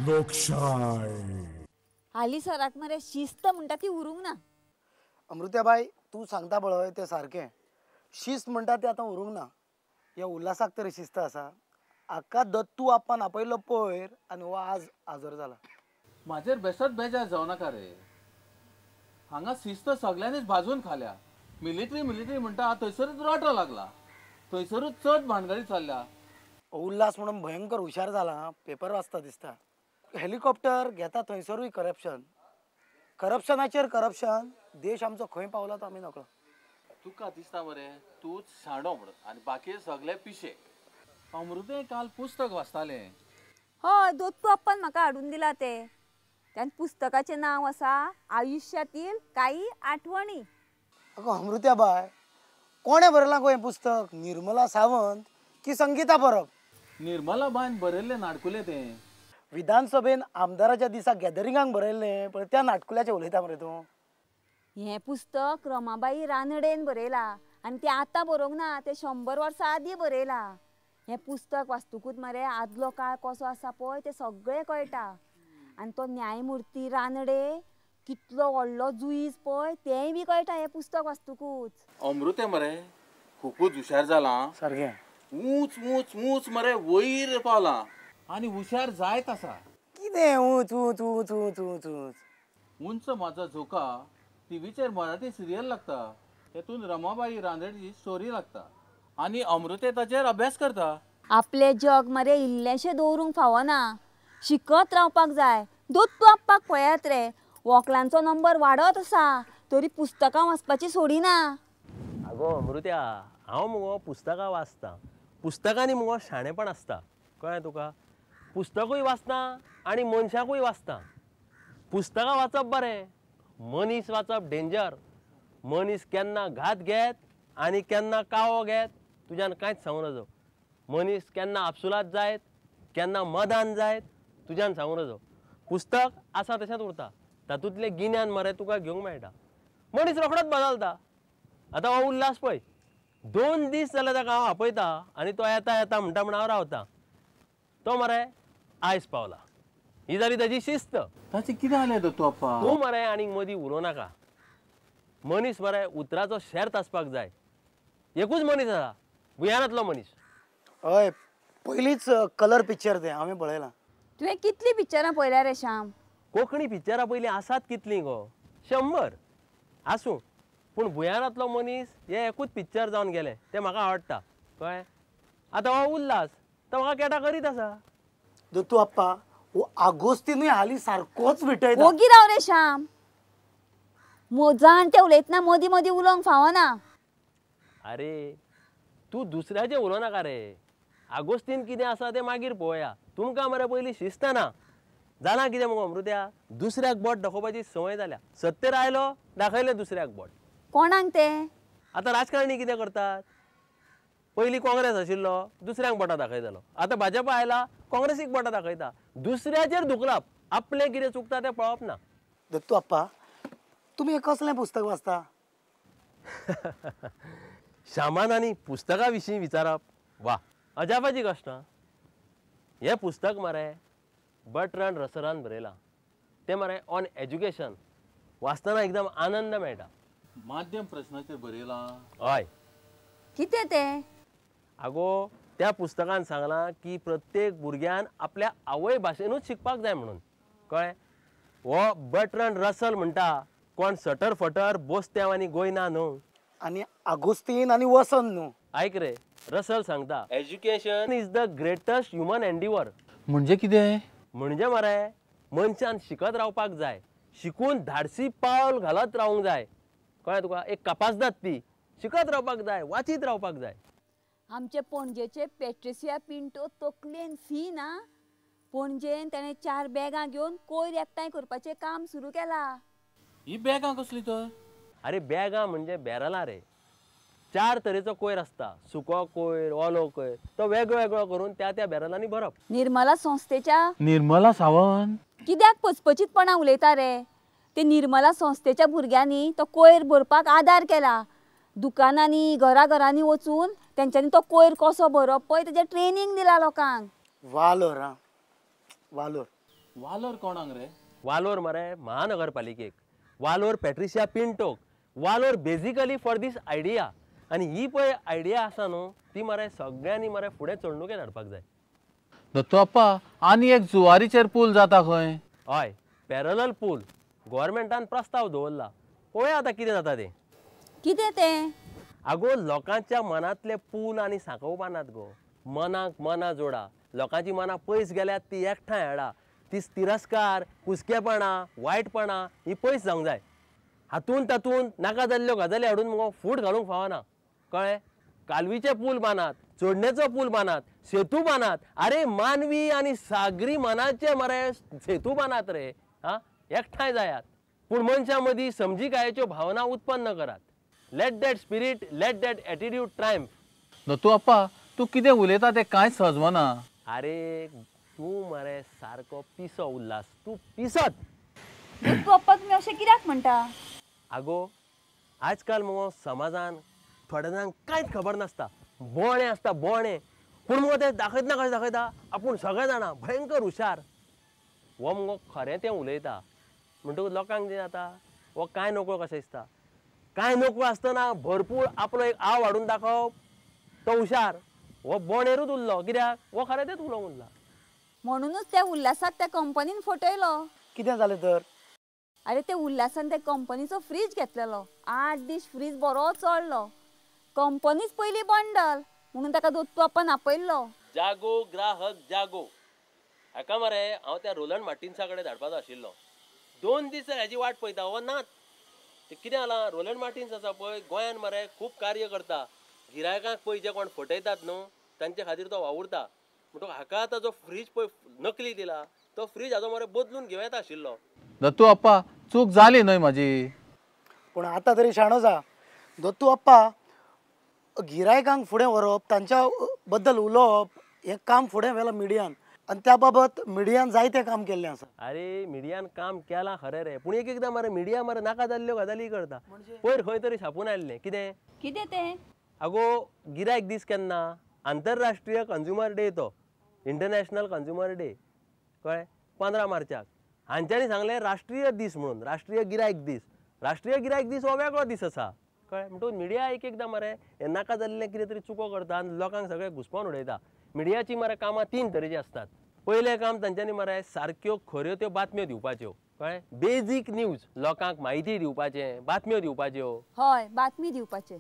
लोकशाही हाली सराक मरे शिस्त म्हणटा ती उरूंक ना. अमृत्याबाई तू सांगता पळय ते सारकें. शिस्त म्हणटा ते आतां उरूंक ना. ह्या उल्हासाक तरी शिस्त आसा. आका दत्तू आप्पान आपयल्लो पयर आनी हो आज आजर जाला. माझेर बेसत बेजार जावं नाका रे. हांगा शिस्त सगळ्यांनीच भाजून खाल्या. मिलिटरी म्हणटा थंयसरूच रोटो लागला. थंयसरूच चड भानगडी चल्ल्या. उल्हास म्हणून भयंकर हुशार जाला. पेपर वाचता दिसता. हेलिकॉप्टर घेता थंयसरूय करप्शन. करप्शनाचेर करप्शन. देश आमचो खंय पावला तो आमी नकळो. तुका दिसता मरे तूच शाणो म्हणून आनी बाकी सगळे पिशे. अमृते काल पुस्तक वाचतालें. हय दोत्तू अप्पान म्हाका हाडून दिला ते. त्यान पुस्तकाचें नांव आसा आयुश्यातील काही आठवणी. अगो अमृत्याबाय कोणे बरयलां गो हें पुस्तक? निर्मला सावंत की संगीता परब? निर्मला बायन बरयल्लें नाटकुलें तें. विधानसभेन आमदाराच्या दिसा गॅदरिंगाक बरयल्लें पण त्या नाटकुल्याचें उलयता मरे तूं. हें पुस्तक रमाबाई रानडेन बरयला आनी तें आतां बरोवंक ना. तें 100 वर्सां आदीं बरयला. हें पुस्तक वाचतकूच मरे आदलो काळ कसो आसा पळय तें सगळें कळटा. आनी तो न्यायमुर्ती रानडे कितलो व्हडलो जुईज पळय तेंय बी कळटा हें पुस्तक वाचतकूच. अमृते मरे खूपच हुशार जाला. सारकें. ऊंच ऊंच ऊंच मरे वयर पावला आनी हुशार जायत आसा. कितें ऊंच ऊंच ऊंच ऊंच ऊंच ऊंच? उंच माझा झोका टीव्हीचेर मराठी सिरियल लागता. तेतून रमाबाई रानडेची स्टोरी लागता आनी अमृते ताचेर अभ्यास करता. आपलें जग मरे इल्लेशें दवरूंक फावना. शिकत रावपाक जाय. दोत्तू अप्पाक पळयात रे वॉकलांचो नंबर वाडत आसा तरी पुस्तकां वाचपाची सोडिना. आगो अमृत्या हांव मुगो पुस्तकां वाचतां. पुस्तकांनी मुगो शाणेपण आसता. कळ्ळें तुका? पुस्तकूय वाचता आनी मनशाकूय वाचता. पुस्तकां वाचप बरें. मनीस वाचप डेंजर. मनीस केन्ना घात घेत आनी केन्ना कावो घेत तुज्यान कांयच सांगूं नजो. मनीस केन्ना आपसुलात जायत केन्ना मदान जायत तुज्यान सांगूं नजो. पुस्तक आसा तशेंच उरता. तातूंतलें गिन्यान मरे तुका घेवंक मेळटा. मनीस रोखडोच बदलता. आतां हो उल्हास पळय 2 दीस जाले ताका हांव आपयता आनी तो येता येता म्हणटा म्हण हांव रावतां. तो मरे आयज पावला. ही जाली ताची शिस्त. ताचें कितें जालें दोतोर अप्पा? तूं मरे आनीक मदीं उलोवं नाका. मनीस मरे उतराचो शेर्त आसपाक जाय. एकूच मनीस आसा भुंयारांतलो मनीस. हय पयलींच कलर पिक्चर तें हांवें पळयलां. तुवें कितलीं पिक्चरां पळयल्या रे श्याम? कोंकणी पिक्चरां पयलीं आसात कितलीं गो? 100 आसूं. पूण भुंयारांतलो मनीस हें एकूच पिक्चर जावन गेलें तें म्हाका आवडटा. कळ्ळें? आतां हो उल्हास तो म्हाका केटा करीत आसा. दत्तू आप्पा हो आगोस्तीनूय हालीं सारकोच विटयता. ओगी राव रे श्याम. जाण ते उलयतना मदीं मदीं उलोवंक फावना. अरे तूं दुसऱ्याचें उलोव नाका रे. आगोस्तीन कितें आसा तें मागीर पळोवया. तुमकां मरे पयलीं शिस्त ना. जाणा कितें मुगो अमृत्या? दुसऱ्याक बोट दाखोवपाची संवय जाल्या. सत्तेर आयलो दाखयलें दुसऱ्याक बोट. कोणाक ते? आतां राजकारणी कितें करतात? पयलीं काँग्रेस आशिल्लो दुसऱ्यांक बोटां दाखयतालो. आतां भाजप आयला काँग्रेसीक बोटां दाखयता. दुसऱ्याचेर धुकलाप. आपलें कितें चुकता तें पळोवप ना. दत्तू आप्पा तुमी हें कसलें पुस्तक वाचता? श्यामान आनी पुस्तकां विशीं विचारप वा अजापाची गोश्ट. हें पुस्तक मरे बर्ट्रंड रसलान बरयलां. तें मरे ऑन एज्युकेशन. वाचतना एकदम आनंद मेळटा. माध्यम प्रश्नाचेर बरयलां. हय. कितें तें? आगो त्या पुस्तकान सांगलां की प्रत्येक भुरग्यान आपल्या आवय भाशेनूच शिकपाक जाय म्हणून. कळ्ळें? हो बर्ट्रंड रसल म्हणटा कोण सटर फटर बोस्त्याव आनी गोयना न्हू. आनी आगोस्तीन आनी वसंत न्हू. आयक रे रसल सांगता education is the greatest human endeavour. म्हणजे कितें? म्हणजे मरे मनशान शिकत रावपाक जाय. शिकून धाडसी पावल घालत रावंक जाय. कळ्ळें तुका? एक कपासदाद ती. शिकत रावपाक जाय वाचीत रावपाक जाय. आमचे पणजेचे पेट्रिसिया पिंटो तकलेन सी ना. पणजेन ताणें 4 बॅगां घेवन कोयर एकठांय करपाचें काम सुरू केलां. ही बॅगां कसली तर? अरे बॅगां म्हणजे बॅरलां रे. 4 तरेचो कोयर आसता. सुको कोयर ओलो कोयर. तो वेगळो करून त्या बॅरलांनी भरप. निर्मला संस्थेच्या निर्मला सावंत कित्याक पचपचीतपणां उलयता रे? ते निर्मला संस्थेच्या भुरग्यांनी तो कोयर भरपाक आदार केला. दुकानांनी घराघरांनी वचून तेंच्यांनी तो कोयर कसो भरप पळय तेजें ट्रेनिंग दिलां लोकांक. वालोर हा वालोर. वालोर कोणाक रे? वालोर मरे महानगरपालिकेक, वालोर पॅट्रिशिया पिंटोक, वालोर बेजिकली फॉर दीस आयडिया. आणि ही पळय आयडिया आसा न्हू ती मरे सगळ्यांनी मरे फुडें चलणुकेन हाडपाक जाय. दत्तू अप्पा, आनी एक जुवारीचेर पूल जाता खंय? हय, पॅरलल पूल गोव्हर्मेंटान प्रस्ताव दवरला. पळया आतां कितें जाता तें. कितें तें? आगो लोकांच्या मनांतले पूल आनी सांकव बांदात गो. मनाक मना जोडा. लोकांची मनां पयस गेल्यात ती एकठांय हाडा. ती तिरस्कार, कुसकेपणा, वायटपणा ही पयस जावंक जाय. हातूंत तातूंत नाका जाल्ल्यो गजाली हाडून मुगो फूट घालूंक फावना. कळ्ळें? कालवीचे पूल बांदात, चोडणेचो पूल बांदात, सेतू बांदात. अरे मानवी आनी सागरी मनाचे मरे सेतू बांदात रे. हा, एकठांय जायात. पूण मनशां मदीं समजिकायेच्यो भावना उत्पन्न करात. Let that spirit, let that attitude triumph. Dattu Appa, तू कितें उलयता तें कांयच सजमना. अरे तूं मरे सारको पिसो उल्हास, तूं पिसत. तू अप्पा तुम्ही अशें कित्याक म्हणटा? आगो आजकाल मगो समाजान थोड्या जाणांक कांयच खबर नासता. बोणे आसता बोणे. पूण मगो ते दाखयतना कशें दाखयता आपूण सगळे जाणा भयंकर हुशार. हो मगो खरें तें उलयता. म्हणटकूच लोकांक कितें जाता, हो कांय नोकळो कशें दिसता. कांय नोकळो आसतना भरपूर आपलो एक आव हाडून दाखोवप तो हुशार. हो बोणेरूच उरलो. कित्याक? हो खरें तेंच उलोवंक उरला. म्हणूनच त्या उल्हासाक त्या कंपनीन फटयलो. कितें जालें तर? अरे ते उल्हासान त्या कंपनीचो फ्रीज घेतलेलो. 8 दीस फ्रीज बरो चडलो. कंपनीच पयली बंडल म्हणून ताका दत्तू अप्पान आपयल्लो. जागो ग्राहक जागो. हाका मरे हांव त्या रोलंड मार्टिन्सा कडेन धाडपाचो आशिल्लो. 2 दीस हाजी वाट पळयता, हो नात. ते कितें जालां, रोलंड मार्टिन्स आसा पळय गोंयान मरे खूब कार्य करता. गिरायकांक पळय जे कोण फटयतात न्हू तांचे खातीर तो वावुरता. म्हणटकूच हाका आतां जो फ्रीज पळय नकली दिला तो फ्रीज हाजो मरे बदलून घेवं येता आशिल्लो. दत्तू अप्पा, चूक जाली न्हय म्हाजी. पूण आतां तरी शाणो जा. दत्तू अप्पा, गिरायकांक फुडें व्हरप, तांच्या बद्दल उलोवप हें काम फुडें व्हेलां मिडियान. आनी त्या बाबत मिडियान जायतें काम केल्लें आसा. अरे मिडियान काम केलां खरें रे, पूण एकदां मरे मिडिया मरे नाका जाल्ल्यो गजाली करता. पयर खंय तरी छापून आयल्लें. कितें तें? आगो गिरायक दीस केन्ना? आंतरराष्ट्रीय कंज्युमर डे तो. International consumer day. कळ्ळें? 15 मार्चाक. हांच्यांनी सांगलें राष्ट्रीय दीस म्हणून, राष्ट्रीय गिरायक दीस. राष्ट्रीय गिरायक दीस हो वेगळो दीस आसा. कळ्ळें? म्हणटकूच मिडिया एकदां मरे हें नाका जाल्लें कितें तरी चुको करता आनी लोकांक सगळे घुस्पावन उडयता. मिडियाची मरे कामां 3 तरेची असतात. पयलें काम तांच्यांनी मरे सारक्यो खऱ्यो त्यो बातम्यो दिवपाच्यो. कळ्ळें? बेजीक न्यूज लोकांक म्हायती दिवपाचें, बातम्यो दिवपाच्यो. हय, बातमी दिवपाचे.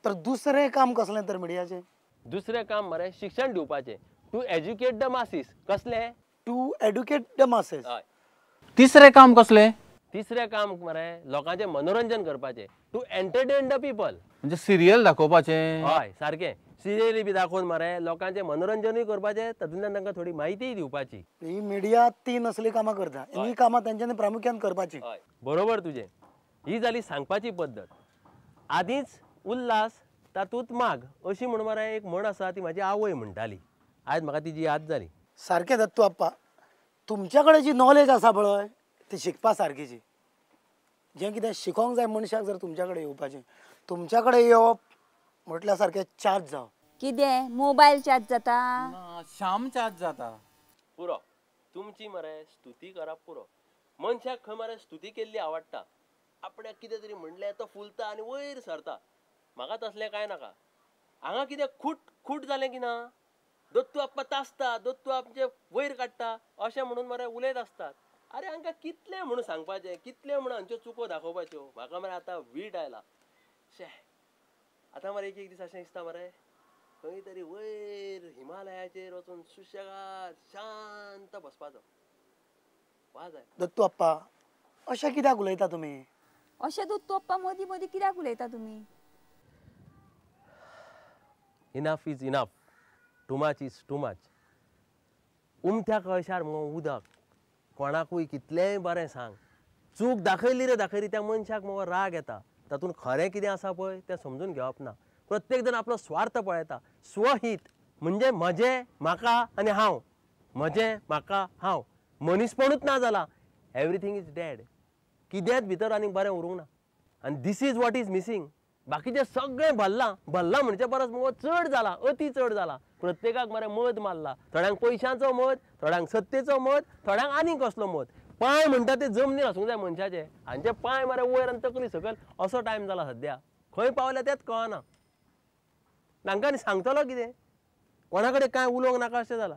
तर दुसरें काम कसलें तर मिडियाचें? दुसरें काम मरे शिक्षण दिवपाचें. To educate the masses. कसलें? To educate the masses. हय. तिसरें काम कसलें? तिसरें काम मरे लोकांचें मनोरंजन करपाचें. To entertain the people. म्हणजे सिरियल दाखोवपाचें. हय सारकें. सिरियली बी दाखोवन मरे लोकांचें मनोरंजनूय करपाचें, तातूंतल्यान तांकां थोडी म्हायतीय दिवपाची. ही मिडिया 3 असली कामां करता. ही कामां तांच्यांनी प्रामुख्यान करपाची. हय बरोबर तुजें. ही जाली सांगपाची पद्दत. आदींच उल्हास तातूंत माग अशी म्हणून मरे एक म्हण आसा ती म्हाजी आवय म्हणटाली. आयज म्हाका तिची याद जाली. सारकें दत्तू अप्पा, तुमच्या कडेन जी नॉलेज आसा पळय ती शिकपा सारकीची. जें कितें शिकोंक जाय मनशाक जर तुमच्या कडेन येवपाचें, तुमच्या कडेन येवप म्हटल्यार सारकें चार्ज जावप. कितें मोबायल चार्ज जाता? श्याम चार्ज जाता. पुरो तुमची मरे स्तुती करप पुरो. मनशाक खंय मरे स्तुती केल्ली आवडटा. आपल्याक कितें तरी म्हणलें तो फुलता आनी वयर सरता. म्हाका तसलें कांय नाका. हांगा कितें खूट जालें की ना, दत्तू अप्पा तासता, दत्तू आमचे वयर काडटा अशें म्हणून मरे उलयत आसतात. अरे हांकां कितलें म्हणून सांगपाचें, कितलें म्हणून हांच्यो चुको दाखोवपाच्यो. म्हाका मरे आतां वीट आयला. शे आतां मरे एक दीस अशें दिसता मरे खंय तरी वयर हिमालयाचेर वचून सुशेगाद शांत बसपाचो. वा जाय. दत्तू अप्पा, अशें कित्याक उलयता तुमी? अशें दत्तू अप्पा मदीं मदीं कित्याक उलयता तुमी? Enough is enough. Too much is too much. उमथ्या कळशार मगो उदक. कोणाकूय कितलेंय बरें सांग, चूक दाखयली रे दाखयली त्या मनशाक मगो राग येता. तातूंत खरें कितें आसा पळय तें समजून घेवप ना. प्रत्येक जण आपलो स्वार्थ पळयता. स्वहीत म्हणजे म्हजें म्हाका आनी हांव. म्हजें म्हाका हांव. मनीसपणूच ना जाला. Everything is dead. कितेंच भितर आनीक बरें उरूंक ना. आनी this is what is missing बाकीचे सगळे भल्ला भल्ला म्हणजे परस मगो चड जाला, अति चड जाला. प्रत्येकाक मरे मत मारला. थोड्यांक पयशांचो मत, थोड्यांक सत्तेचो मत, थोड्यांक आनी कसलो मत. पांय म्हणटा ते जमनीर आसूंक जाय मनशाचे, हांचे पांय मरे वयर आनी तकली सकयल असो टायम जाला सध्या. खंय पावल्या तेच कळना. तांकां सांगतलो कितें, कोणा कडेन कांय उलोवंक नाका अशें जाला.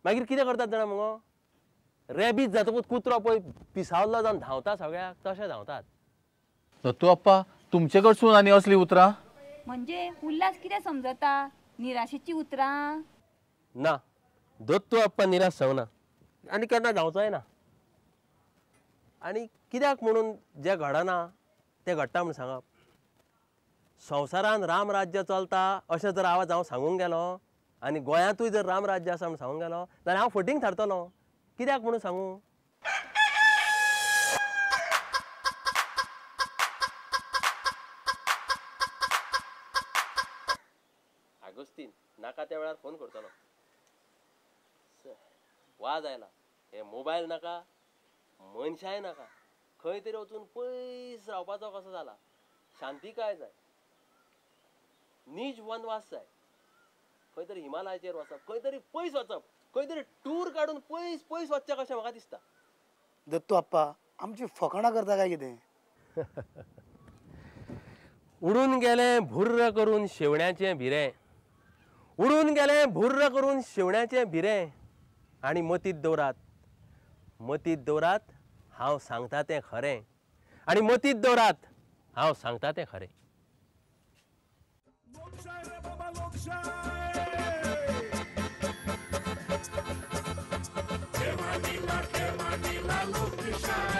मागीर कितें करतात जाणा मगो, रेबीज जातकूच कुत्रो पळय पिसावल्लो जावन धांवता सगळ्याक तशें धांवतात. दत्तू अप्पा, तुमचे कडसून आनी असली उतरां? म्हणजे उल्हास कितें समजता? निराशेची उतरां? ना, दत्तू अप्पा निराश जावना आनी केन्ना धांवचोय ना. आनी कित्याक म्हणून जें घडना तें घडटा म्हूण सांगप. संवसारान राम राज्य चलता अशें जर आवाज हांव सांगूंक गेलो आनी गोंयांतूय जर राम राज्य आसा म्हूण सांगूंक गेलो जाल्यार हांव फटींग थारतलो. कित्याक म्हणून सांगू? आगोस्तीन नाका त्या वेळार फोन करतलो. वाज आयला. हे मोबायल नाका, मनशाय नाका. खंय तरी वचून पयस रावपाचो कसो जाला. शांतिकाय जाय, नीज वनवास जाय. खंय तरी हिमालयाचेर वचप, खंय तरी पयस वचप, खंय तरी टूर काडून पयस पयस वचचें कशें म्हाका दिसता. दत्तू आप्पा आमची फकाणां करता काय कितें? उडून गेले भुर्र करून शेवण्याचें भिरें, उडून गेले भुर्र करून शेवण्याचें भिरें. आनी मतीत दवरात, मतीत दवरात, हांव सांगता तें खरें. आनी मतीत दवरात, हांव सांगता तें खरें. लोकशाय रे बाबा लोकशाय. ठेवा दिला लोकशाय.